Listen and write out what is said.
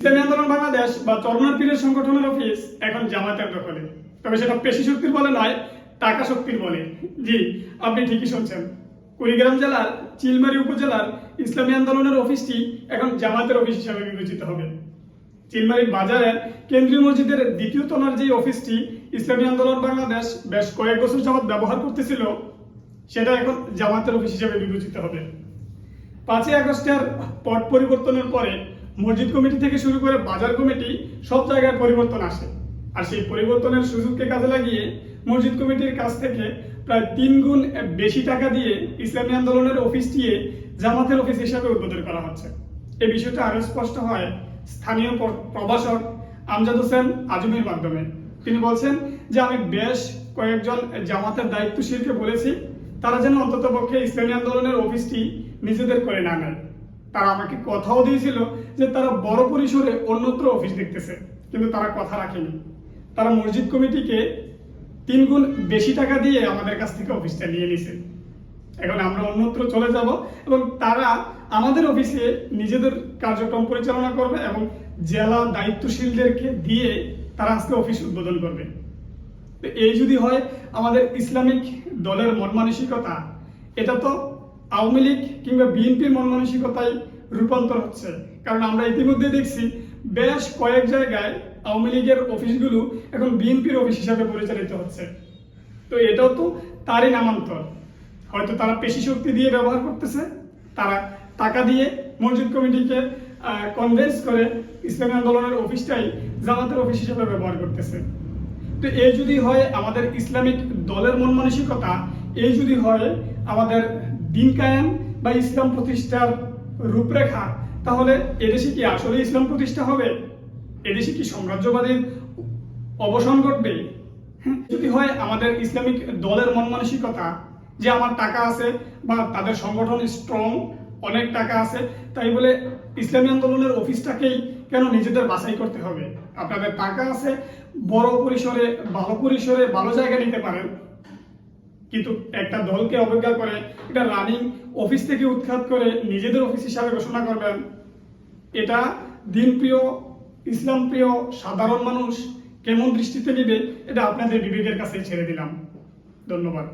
ইসলামী আন্দোলন বাংলাদেশ বা চরমনার পীরের সংগঠনের অফিস এখন জামাতের দখলে। তবে সেটা পেশি শক্তির বলে নয়, টাকা শক্তির বলে। জি, আপনি ঠিকই শুনছেন। কুড়িগ্রাম জেলার চিলমারী উপজেলার ইসলামী আন্দোলনের অফিসটি এখন জামাতের অফিস হিসাবে বিবেচিত হবে। চিলমারী বাজারের কেন্দ্রীয় মসজিদের দ্বিতীয় তলার যে অফিসটি ইসলামী আন্দোলন বাংলাদেশ বেশ কয়েক বছর যাবৎ ব্যবহার করতেছিল, সেটা এখন জামাতের অফিস হিসাবে বিবেচিত হবে। 5ই আগস্টের পট পরিবর্তনের পরে মসজিদ কমিটি থেকে শুরু করে বাজার কমিটি সব জায়গায় পরিবর্তন আসে। আর সেই পরিবর্তনের সুযোগকে কাজে লাগিয়ে মসজিদ কমিটির কাছ থেকে প্রায় 3 গুণ বেশি টাকা দিয়ে ইসলামী আন্দোলনের অফিসটি জামাতের অফিস হিসাবে উদ্বোধন করা হচ্ছে। এই বিষয়টা আরো স্পষ্ট হয় স্থানীয় প্রভাষক আমজাদ হোসেন আজমির মাধ্যমে। তিনি বলছেন যে আমি বেশ কয়েকজন জামাতের দায়িত্বশীলকে বলেছি তারা যেন অন্ততপক্ষে ইসলামী আন্দোলনের অফিসটি নিজেদের করে না নেয়। তারা আমাকে কথাও দিয়েছিল যে তারা বড় পরিসরে অন্যত্র অফিস দেখতেছে, কিন্তু তারা কথা রাখেনি। তারা মসজিদ কমিটিকে 3 গুণ বেশি টাকা দিয়ে আমাদের কাছ থেকে অফিসটা নিয়ে নিছে। এখন আমরা অন্যত্র চলে যাব এবং তারা আমাদের অফিসে নিজেদের কার্যক্রম পরিচালনা করবে এবং জেলা দায়িত্বশীলদেরকে দিয়ে তারা আজকে অফিস উদ্বোধন করবে। এই যদি হয় আমাদের ইসলামিক দলের মন মানসিকতা, এটা তো আওয়ামী লীগ কিংবা বিএনপির মন মানসিকতায় রূপান্তর হচ্ছে। কারণ আমরা ইতিমধ্যে দেখছি বেশ কয়েক জায়গায় আওয়ামী লীগের অফিসগুলো এখন বিএনপির অফিস হিসাবে পরিচালিত হচ্ছে। তো এটাও তো তারই নামান্তর। হয়তো তারা পেশি শক্তি দিয়ে ব্যবহার করতেছে, তারা টাকা দিয়ে মসজিদ কমিটিকে কনভিন্স করে ইসলামী আন্দোলনের অফিসটাই জামাতের অফিস হিসেবে ব্যবহার করতেছে। তো এই যদি হয় আমাদের ইসলামিক দলের মন মানসিকতা, এই যদি হয় আমাদের দিন কায়েম বা ইসলাম প্রতিষ্ঠার রূপরেখা, তাহলে এদেশে কি আসলে ইসলাম প্রতিষ্ঠা হবে? এদেশে কি সাম্রাজ্যবাদীর অবসান ঘটবে? যদি হয় আমাদের ইসলামিক দলের মন মানসিকতা যে আমার টাকা আছে বা তাদের সংগঠন স্ট্রং, অনেক টাকা আছে, তাই বলে ইসলামী আন্দোলনের অফিসটাকেই কেন নিজেদের বাছাই করতে হবে? আপনাদের টাকা আছে, বড় পরিসরে ভালো জায়গায় নিতে পারেন, কিন্তু একটা দলকে অবজ্ঞা করে এটা রানিং অফিস থেকে উৎখাত করে নিজেদের অফিস হিসাবে ঘোষণা করবেন। এটা দিনপ্রিয় ইসলাম প্রিয় সাধারণ মানুষ কেমন দৃষ্টিতে নিবে, এটা আপনাদের বিবেকের কাছে ছেড়ে দিলাম। ধন্যবাদ।